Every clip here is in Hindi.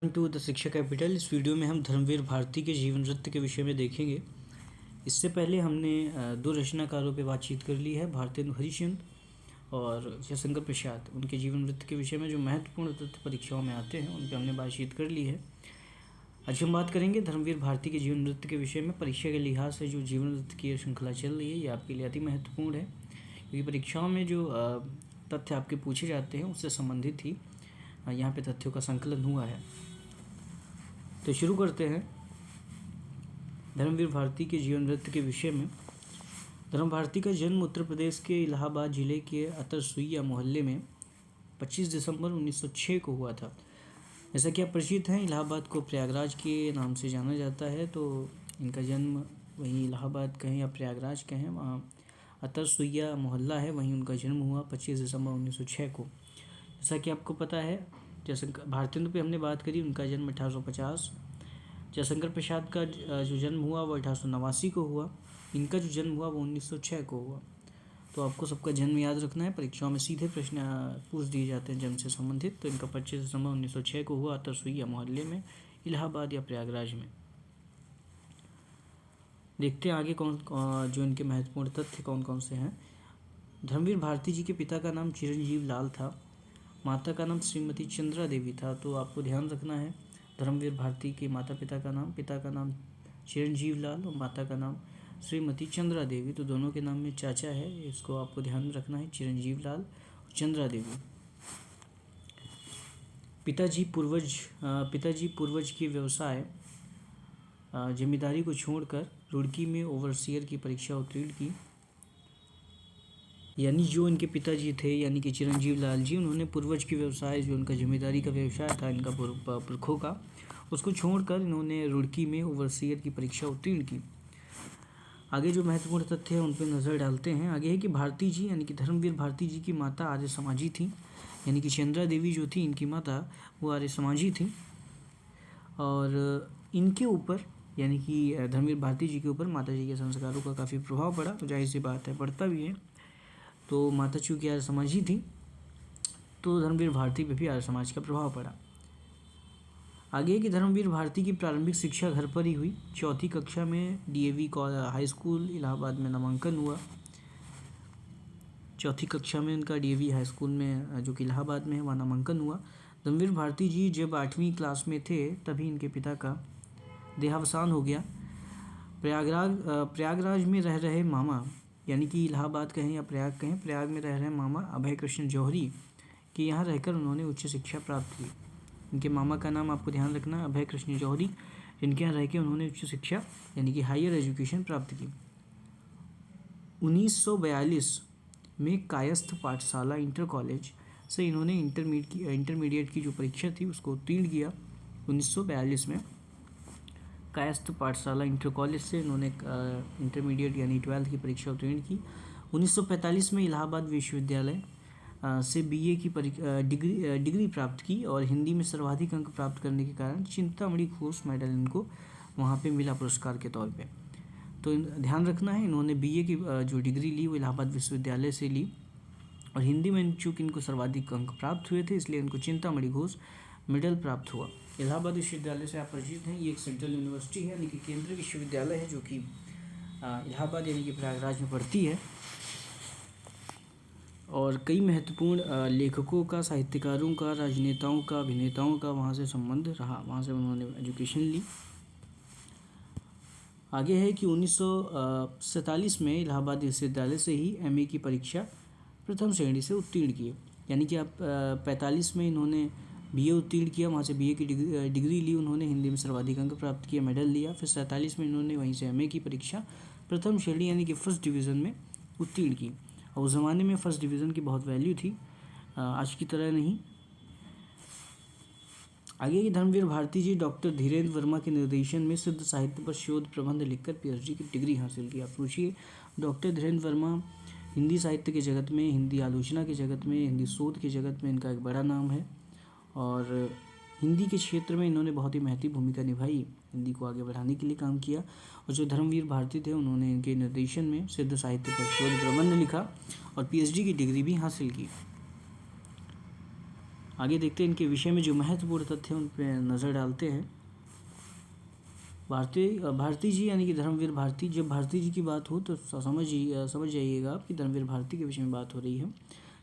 टू द शिक्षा कैपिटल। इस वीडियो में हम धर्मवीर भारती के जीवन वृत्त के विषय में देखेंगे। इससे पहले हमने दो रचनाकारों पे बातचीत कर ली है, भारतेंदु हरिश्चंद्र और जयशंकर प्रसाद। उनके जीवन वृत्त के विषय में जो महत्वपूर्ण तथ्य परीक्षाओं में आते हैं उन पर हमने बातचीत कर ली है। आज हम बात करेंगे धर्मवीर भारती के जीवन वृत्त के विषय में। परीक्षा के लिहाज से जो जीवन वृत्त की श्रृंखला चल रही है ये आपके लिए अति महत्वपूर्ण है, क्योंकि परीक्षाओं में जो तथ्य आपके पूछे जाते हैं उससे संबंधित ही यहाँ पे तथ्यों का संकलन हुआ है। तो शुरू करते हैं धर्मवीर भारती के जीवन वृत्त के विषय में। धर्म भारती का जन्म उत्तर प्रदेश के इलाहाबाद जिले के अतरसुइया मोहल्ले में 25 दिसंबर 1906 को हुआ था। जैसा कि आप परिचित हैं, इलाहाबाद को प्रयागराज के नाम से जाना जाता है, तो इनका जन्म वहीं इलाहाबाद कहें या प्रयागराज कहें, वहाँ अतरसुइया मोहल्ला है, वहीं उनका जन्म हुआ 25 दिसंबर 1906 को। जैसा कि आपको पता है, जयशंकर भारतेंदु पे हमने बात करी, उनका जन्म 1850। जयशंकर प्रसाद का जो जन्म हुआ वो 1889 को हुआ। इनका जो जन्म हुआ वो 1906 को हुआ। तो आपको सबका जन्म याद रखना है, परीक्षाओं में सीधे प्रश्न पूछ दिए जाते हैं जन्म से संबंधित। तो इनका 25 दिसंबर 1906 को हुआ अतरसुइया मोहल्ले में, इलाहाबाद या प्रयागराज में। देखते हैं आगे जो इनके महत्वपूर्ण तथ्य कौन कौन से हैं। धर्मवीर भारती जी के पिता का नाम चिरंजीव लाल था, माता का नाम श्रीमती चंद्रा देवी था। तो आपको ध्यान रखना है, धर्मवीर भारती के पिता का नाम चिरंजीव लाल और माता का नाम श्रीमती चंद्रा देवी। तो दोनों के नाम में चाचा है, इसको आपको ध्यान में रखना है, चिरंजीव लाल और चंद्रा देवी। पिताजी पूर्वज की व्यवसाय जिम्मेदारी को छोड़कर रुड़की में ओवरसियर की परीक्षा उत्तीर्ण की। यानी जो इनके पिताजी थे, यानी कि चिरंजीव लाल जी, उन्होंने पूर्वज की व्यवसाय, जो उनका जिम्मेदारी का व्यवसाय था इनका पुरखों का, उसको छोड़कर इन्होंने रुड़की में ओवरसियर की परीक्षा उत्तीर्ण की। आगे जो महत्वपूर्ण तथ्य हैं उन पर नज़र डालते हैं। आगे है कि भारती जी यानी कि धर्मवीर भारती जी की माता आर्य समाजी थी, यानी कि चंद्रा देवी जो थी इनकी माता वो आर्य समाजी थी। और इनके ऊपर यानी कि धर्मवीर भारती जी के ऊपर माता जी के संस्कारों का काफ़ी प्रभाव पड़ा, तो जाहिर सी बात है पड़ता भी है। तो माता चूँकि आर्य समाजी थी तो धर्मवीर भारती पे भी आर्य समाज का प्रभाव पड़ा। आगे कि धर्मवीर भारती की प्रारंभिक शिक्षा घर पर ही हुई। चौथी कक्षा में डीएवी हाई स्कूल इलाहाबाद में नामांकन हुआ। चौथी कक्षा में उनका डीएवी हाई स्कूल में, जो कि इलाहाबाद में है, वहाँ नामांकन हुआ। धर्मवीर भारती जी जब 8वीं क्लास में थे तभी इनके पिता का देहावसान हो गया। प्रयागराज में रह रहे मामा, यानी कि इलाहाबाद कहें या प्रयाग कहें, प्रयाग में रह रहे मामा अभय कृष्ण जौहरी के यहाँ रहकर उन्होंने उच्च शिक्षा प्राप्त की। इनके मामा का नाम आपको ध्यान रखना है, अभय कृष्ण जौहरी, जिनके यहाँ रह के उन्होंने उच्च शिक्षा यानी कि हायर एजुकेशन प्राप्त की। 1942 में कायस्थ पाठशाला इंटर कॉलेज से इन्होंने इंटरमीडिएट की जो परीक्षा थी उसको उत्तीर्ण किया। 1942 में कायस्थ पाठशाला इंटर कॉलेज से इन्होंने इंटरमीडिएट यानी 12th की परीक्षा उत्तीर्ण की। 1945 में इलाहाबाद विश्वविद्यालय से बीए की डिग्री प्राप्त की और हिंदी में सर्वाधिक अंक प्राप्त करने के कारण चिंतामणि घोष मेडल इनको वहाँ पे मिला पुरस्कार के तौर पे। तो ध्यान रखना है, इन्होंने बीए की जो डिग्री ली वो इलाहाबाद विश्वविद्यालय से ली और हिंदी में चूँकि इनको सर्वाधिक अंक प्राप्त हुए थे इसलिए इनको चिंतामणि घोष मेडल प्राप्त हुआ। इलाहाबाद विश्वविद्यालय से आप परिचित हैं, ये एक सेंट्रल यूनिवर्सिटी है यानी कि केंद्रीय विश्वविद्यालय है, जो कि इलाहाबाद यानी कि प्रयागराज में पढ़ती है। और कई महत्वपूर्ण लेखकों का, साहित्यकारों का, राजनेताओं का, अभिनेताओं का वहाँ से संबंध रहा, वहाँ से उन्होंने एजुकेशन ली। आगे है कि 1947 में इलाहाबाद विश्वविद्यालय से ही एमए की परीक्षा प्रथम श्रेणी से उत्तीर्ण की। यानी कि आप 45 में इन्होंने बीए उत्तीर्ण किया, वहाँ से बीए की डिग्री ली, उन्होंने हिंदी में सर्वाधिक अंक प्राप्त किया, मेडल लिया। फिर 47 में इन्होंने वहीं से एमए की परीक्षा प्रथम श्रेणी यानी कि फर्स्ट डिवीज़न में उत्तीर्ण की। और उस ज़माने में फर्स्ट डिवीज़न की बहुत वैल्यू थी, आज की तरह नहीं। आगे की धर्मवीर भारती जी डॉक्टर धीरेन्द्र वर्मा के निर्देशन में सिद्ध साहित्य पर शोध प्रबंध लिखकर पीएचडी की डिग्री हासिल की। आप सोचिए, डॉक्टर धीरेन्द्र वर्मा हिंदी साहित्य के जगत में, हिंदी आलोचना के जगत में, हिंदी शोध के जगत में इनका एक बड़ा नाम है और हिंदी के क्षेत्र में इन्होंने बहुत ही महत्वपूर्ण भूमिका निभाई, हिंदी को आगे बढ़ाने के लिए काम किया। और जो धर्मवीर भारती थे उन्होंने इनके निर्देशन में सिद्ध साहित्य पर शोध प्रबंध लिखा और पीएचडी की डिग्री भी हासिल की। आगे देखते हैं इनके विषय में जो महत्वपूर्ण तथ्य हैं उन पर नज़र डालते हैं। भारती जी यानी कि धर्मवीर भारती, जब भारती जी की बात हो तो समझ जाइएगा आप कि धर्मवीर भारती के विषय में बात हो रही है।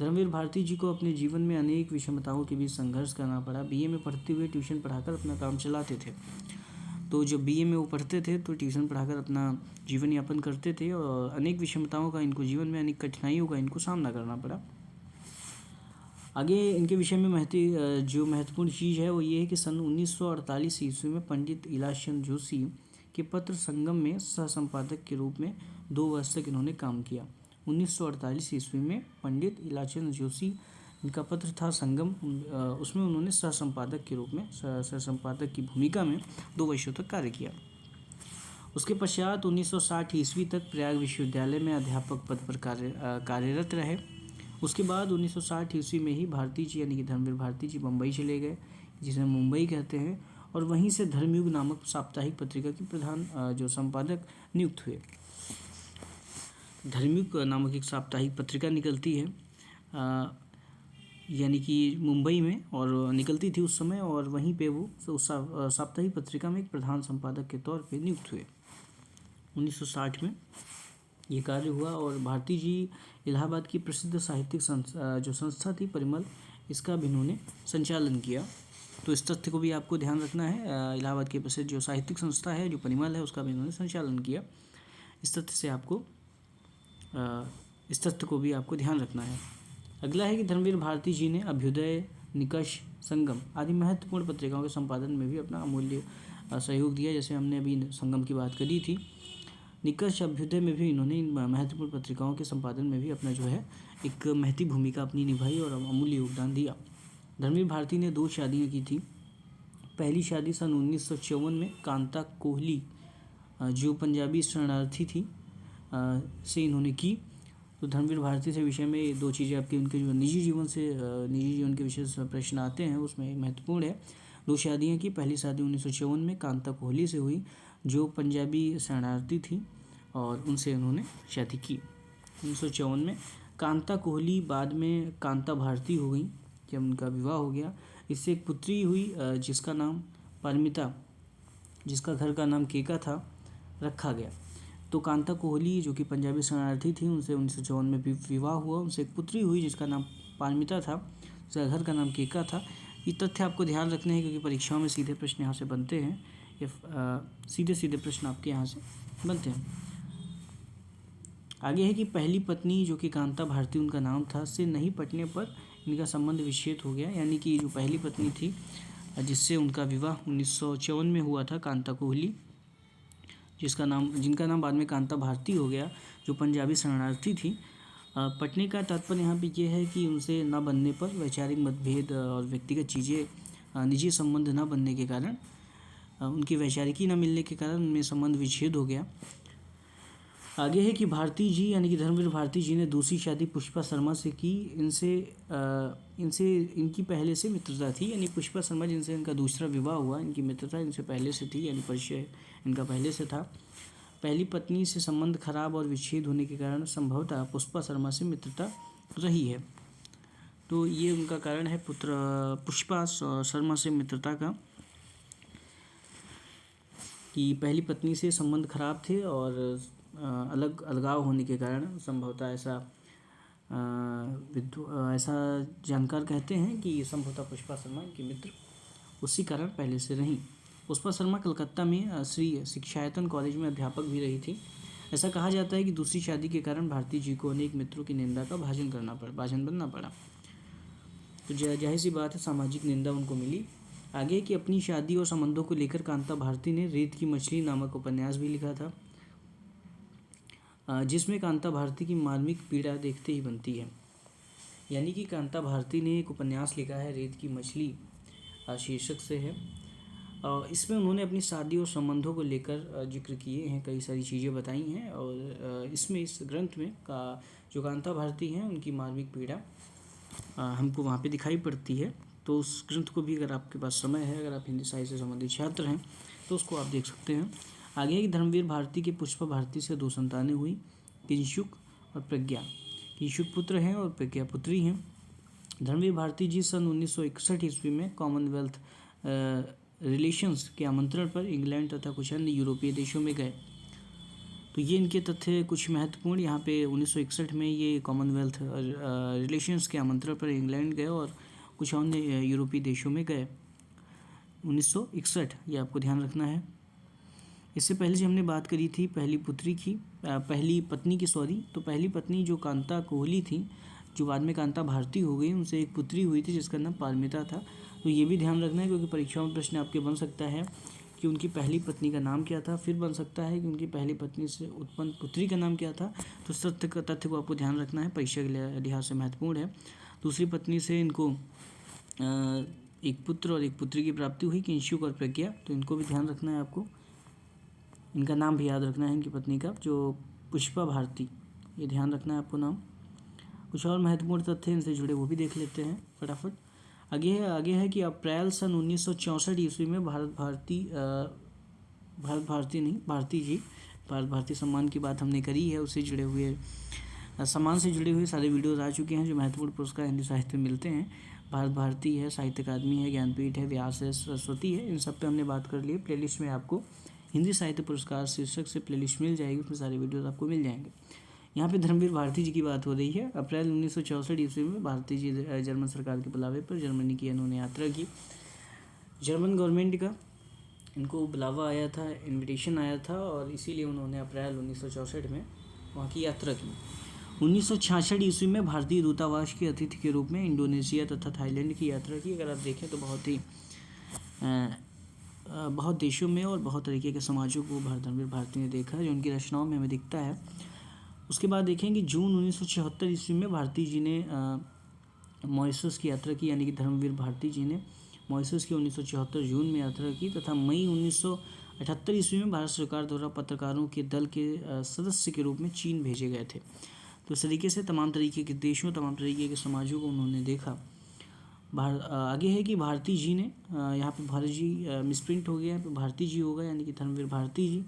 धर्मवीर भारती जी को अपने जीवन में अनेक विषमताओं के बीच संघर्ष करना पड़ा। बीए में पढ़ते हुए ट्यूशन पढ़ाकर अपना काम चलाते थे। तो जब बीए में वो पढ़ते थे तो ट्यूशन पढ़ाकर अपना जीवन यापन करते थे और अनेक विषमताओं का इनको जीवन में अनेक कठिनाइयों का इनको सामना करना पड़ा। आगे इनके विषय में जो महत्वपूर्ण चीज़ है वो ये है कि सन 1948 ईस्वी में पंडित इलाचंद जोशी के पत्र संगम में सह संपादक के रूप में 2 वर्ष तक इन्होंने काम किया। 1948 ईस्वी में पंडित इलाचंद जोशी, इनका पत्र था संगम, उसमें उन्होंने सह संपादक के रूप में सह संपादक की भूमिका में 2 वर्षों तक कार्य किया। उसके पश्चात 1960 ईस्वी तक प्रयाग विश्वविद्यालय में अध्यापक पद पर कार्यरत रहे। उसके बाद 1960 ईस्वी में ही भारती जी यानी कि धर्मवीर भारती जी मुंबई चले गए, जिसे मुंबई कहते हैं, और वहीं से धर्मयुग नामक साप्ताहिक पत्रिका के प्रधान जो संपादक नियुक्त हुए। धर्मयुग नामक एक साप्ताहिक पत्रिका निकलती है यानी कि मुंबई में, और निकलती थी उस समय, और वहीं पे वो उस साप्ताहिक पत्रिका में एक प्रधान संपादक के तौर पे नियुक्त हुए। 1960 में ये कार्य हुआ और भारती जी इलाहाबाद की प्रसिद्ध साहित्यिक जो संस्था थी परिमल, इसका भी इन्होंने संचालन किया। तो इस तथ्य को भी आपको ध्यान रखना है, इलाहाबाद की प्रसिद्ध जो साहित्यिक संस्था है जो परिमल है उसका भी इन्होंने संचालन किया। इस तथ्य को भी आपको ध्यान रखना है। अगला है कि धर्मवीर भारती जी ने अभ्युदय, निकष, संगम आदि महत्वपूर्ण पत्रिकाओं के संपादन में भी अपना अमूल्य सहयोग दिया। जैसे हमने अभी संगम की बात करी थी, निकष, अभ्युदय में भी इन्होंने इन महत्वपूर्ण पत्रिकाओं के संपादन में भी अपना जो है एक महती भूमिका अपनी निभाई और अमूल्य योगदान दिया। धर्मवीर भारती ने 2 शादियाँ की थी। पहली शादी सन 1954 में कांता कोहली, जो पंजाबी शरणार्थी थी, से इन्होंने की। तो धर्मवीर भारती से विषय में 2 चीज़ें आपके उनके जो निजी जीवन के विषय से प्रश्न आते हैं उसमें महत्वपूर्ण है। 2 शादियाँ की। पहली शादी 1954 में कांता कोहली से हुई, जो पंजाबी शरणार्थी थी, और उनसे उन्होंने शादी की 1954 में। कांता कोहली बाद में कांता भारती हो गई जब उनका विवाह हो गया। इससे एक पुत्री हुई जिसका नाम परमिता, जिसका घर का नाम केका था, रखा गया। तो कांता कोहली जो कि पंजाबी शरणार्थी थी, उनसे 1954 में विवाह हुआ। उनसे एक पुत्री हुई जिसका नाम पारमिता था, उसका घर का नाम केका था। ये तथ्य आपको ध्यान रखने हैं क्योंकि परीक्षाओं में सीधे प्रश्न यहाँ से बनते हैं, सीधे प्रश्न आपके यहाँ से बनते हैं। आगे है कि पहली पत्नी जो कि कांता भारती उनका नाम था, से नहीं पटने पर इनका संबंध विच्छेद हो गया। यानी कि जो पहली पत्नी थी जिससे उनका विवाह 1954 में हुआ था, कांता कोहली, जिनका नाम बाद में कांता भारती हो गया, जो पंजाबी शरणार्थी थी। पटने का तात्पर्य यहाँ पे ये है कि उनसे न बनने पर वैचारिक मतभेद और व्यक्तिगत चीज़ें, निजी संबंध न बनने के कारण, उनकी वैचारिकी न मिलने के कारण उनमें संबंध विच्छेद हो गया। आगे है कि भारती जी यानी कि धर्मवीर भारती जी ने दूसरी शादी पुष्पा शर्मा से की। इनकी पहले से मित्रता थी, यानी पुष्पा शर्मा जिनसे इनका दूसरा विवाह हुआ, इनकी मित्रता इनसे पहले से थी, यानी परिचय इनका पहले से था। पहली पत्नी से संबंध खराब और विच्छेद होने के कारण संभवतः पुष्पा शर्मा से मित्रता रही है। तो ये उनका कारण है पुष्पा शर्मा से मित्रता का, कि पहली पत्नी से संबंध खराब थे और अलगाव होने के कारण संभवतः ऐसा जानकार कहते हैं कि संभवतः पुष्पा शर्मा इनकी मित्र उसी कारण पहले से रहीं। पुष्पा शर्मा कलकत्ता में श्री शिक्षायतन कॉलेज में अध्यापक भी रही थी। ऐसा कहा जाता है कि दूसरी शादी के कारण भारती जी को अनेक मित्रों की निंदा का भाजन बनना पड़ा। तो जाहिर सी बात है, सामाजिक निंदा उनको मिली। आगे कि अपनी शादी और संबंधों को लेकर कांता भारती ने रेत की मछली नामक उपन्यास भी लिखा था, जिसमें कांता भारती की मार्मिक पीड़ा देखते ही बनती है। यानी कि कांता भारती ने एक उपन्यास लिखा है, रेत की मछली शीर्षक से है, और इसमें उन्होंने अपनी शादी और संबंधों को लेकर जिक्र किए हैं, कई सारी चीज़ें बताई हैं, और इसमें इस ग्रंथ में जो कांता भारती हैं उनकी मार्मिक पीड़ा हमको वहाँ पे दिखाई पड़ती है। तो उस ग्रंथ को भी, अगर आपके पास समय है, अगर आप हिंदी साहित्य से संबंधित छात्र हैं तो उसको आप देख सकते हैं। आगे कि धर्मवीर भारती के पुष्पा भारती से 2 संतानें हुई, किंशुक और प्रज्ञा। किंशुक पुत्र हैं और प्रज्ञा पुत्री हैं। धर्मवीर भारती जी सन 1961 ईस्वी में कॉमनवेल्थ रिलेशंस के आमंत्रण पर इंग्लैंड तथा कुछ अन्य यूरोपीय देशों में गए। तो ये इनके तथ्य कुछ महत्वपूर्ण। यहाँ पे 1961 में ये कॉमनवेल्थ रिलेशंस के आमंत्रण पर इंग्लैंड गए और कुछ अन्य यूरोपीय देशों में गए। 1961 ये आपको ध्यान रखना है। इससे पहले जो हमने बात करी थी पहली पत्नी की तो पहली पत्नी जो कांता कोहली थी, जो बाद में कांता भारती हो गई, उनसे एक पुत्री हुई थी जिसका नाम पारमिता था। तो ये भी ध्यान रखना है क्योंकि परीक्षाओं में प्रश्न आपके बन सकता है कि उनकी पहली पत्नी का नाम क्या था, फिर बन सकता है कि उनकी पहली पत्नी से उत्पन्न पुत्री का नाम क्या था। तो इस तथ्य को आपको ध्यान रखना है, परीक्षा के लिहाज से महत्वपूर्ण है। दूसरी पत्नी से इनको एक पुत्र और एक पुत्री की प्राप्ति हुई, किंशुक और प्रज्ञा। तो इनको भी ध्यान रखना है आपको, इनका नाम भी याद रखना है इनकी पत्नी का, जो पुष्पा भारती, ये ध्यान रखना है आपको नाम। कुछ और महत्वपूर्ण तथ्य इनसे जुड़े वो भी देख लेते हैं फटाफट। आगे है कि अप्रैल सन 1964 ईस्वी में भारत भारती सम्मान की बात हमने करी है, उससे जुड़े हुए सम्मान से जुड़े हुए सारे वीडियोस आ चुके हैं। जो महत्वपूर्ण पुरस्कार हिंदी साहित्य में मिलते हैं, भारत भारती है, साहित्य अकादमी है, ज्ञानपीठ है, व्यास है, सरस्वती है, इन सब पे हमने बात कर ली है। प्लेलिस्ट में आपको हिंदी साहित्य पुरस्कार शीर्षक से प्लेलिस्ट मिल जाएगी, उसमें सारे वीडियोस आपको मिल जाएंगे। यहाँ पे धर्मवीर भारती जी की बात हो रही है। अप्रैल 1964 ईस्वी में भारती जी जर्मन सरकार के बुलावे पर जर्मनी की इन्होंने यात्रा की। जर्मन गवर्नमेंट का इनको बुलावा आया था, इनविटेशन आया था, और इसीलिए उन्होंने अप्रैल 1964 में वहाँ की यात्रा की। 1966 ईस्वी में भारतीय दूतावास के अतिथि के रूप में इंडोनेशिया तथा थाईलैंड की यात्रा की। अगर आप देखें तो बहुत देशों में और बहुत तरीके के समाजों को धर्मवीर भारती ने देखा, जो उनकी रचनाओं में हमें दिखता है। उसके बाद देखेंगे जून 1976 ईस्वी में भारती जी ने मॉरिशस की यात्रा की, यानी कि धर्मवीर भारती जी ने मॉरिशस की 1974 जून में यात्रा की, तथा मई 1978 ईस्वी में भारत सरकार द्वारा पत्रकारों के दल के सदस्य के रूप में चीन भेजे गए थे। तो इस तरीके से तमाम तरीके के देशों, तमाम तरीके के समाजों को उन्होंने देखा। आगे है कि भारती जी ने, यहाँ पे भारत जी मिसप्रिंट हो गया, भारती जी होगा, यानी कि धर्मवीर भारती जी।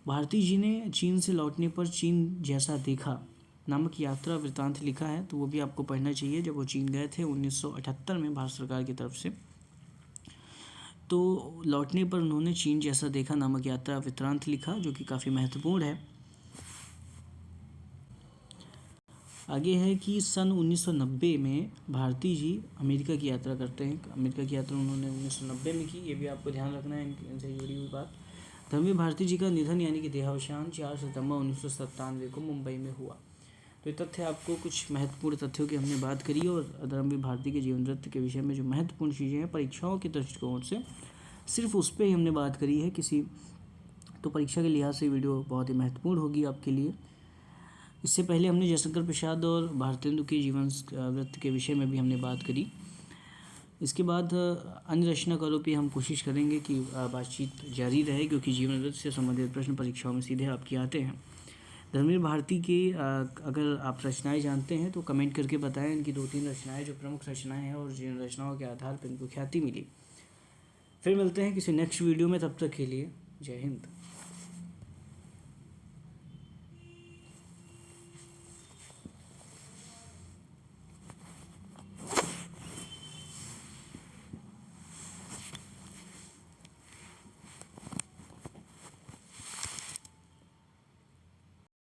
भारती जी ने चीन से लौटने पर चीन जैसा देखा नामक यात्रा वृत्तांत लिखा है, तो वो भी आपको पढ़ना चाहिए। जब वो चीन गए थे 1978 में भारत सरकार की तरफ से, तो लौटने पर उन्होंने चीन जैसा देखा नामक यात्रा वृत्तांत लिखा, जो कि काफ़ी महत्वपूर्ण है। आगे है कि सन 1990 में भारती जी अमेरिका की यात्रा करते हैं। अमेरिका की यात्रा उन्होंने 1990 में की, ये भी आपको ध्यान रखना है, इनसे जुड़ी हुई बात। धर्मवीर भारती जी का निधन यानी कि देहावसान 4 सितंबर 1997 को मुंबई में हुआ। तो ये तथ्य आपको, कुछ महत्वपूर्ण तथ्यों की हमने बात करी, और धर्मवीर भारती के जीवन वृत्त के विषय में जो महत्वपूर्ण चीज़ें हैं परीक्षाओं के दृष्टिकोण से सिर्फ उस पर ही हमने बात करी है। तो परीक्षा के लिहाज से वीडियो बहुत ही महत्वपूर्ण होगी आपके लिए। इससे पहले हमने जयशंकर प्रसाद और भारतेंदु के जीवन वृत्त के विषय में भी हमने बात करी। इसके बाद अन्य रचनाकारों पे हम कोशिश करेंगे कि बातचीत जारी रहे, क्योंकि जीवन वृत्त से संबंधित प्रश्न परीक्षाओं में सीधे आपके आते हैं। धर्मवीर भारती के अगर आप रचनाएं जानते हैं तो कमेंट करके बताएं। इनकी 2-3 रचनाएं जो प्रमुख रचनाएं हैं और जिन रचनाओं के आधार पर इनको ख्याति मिली। फिर मिलते हैं किसी नेक्स्ट वीडियो में, तब तक के लिए जय हिंद।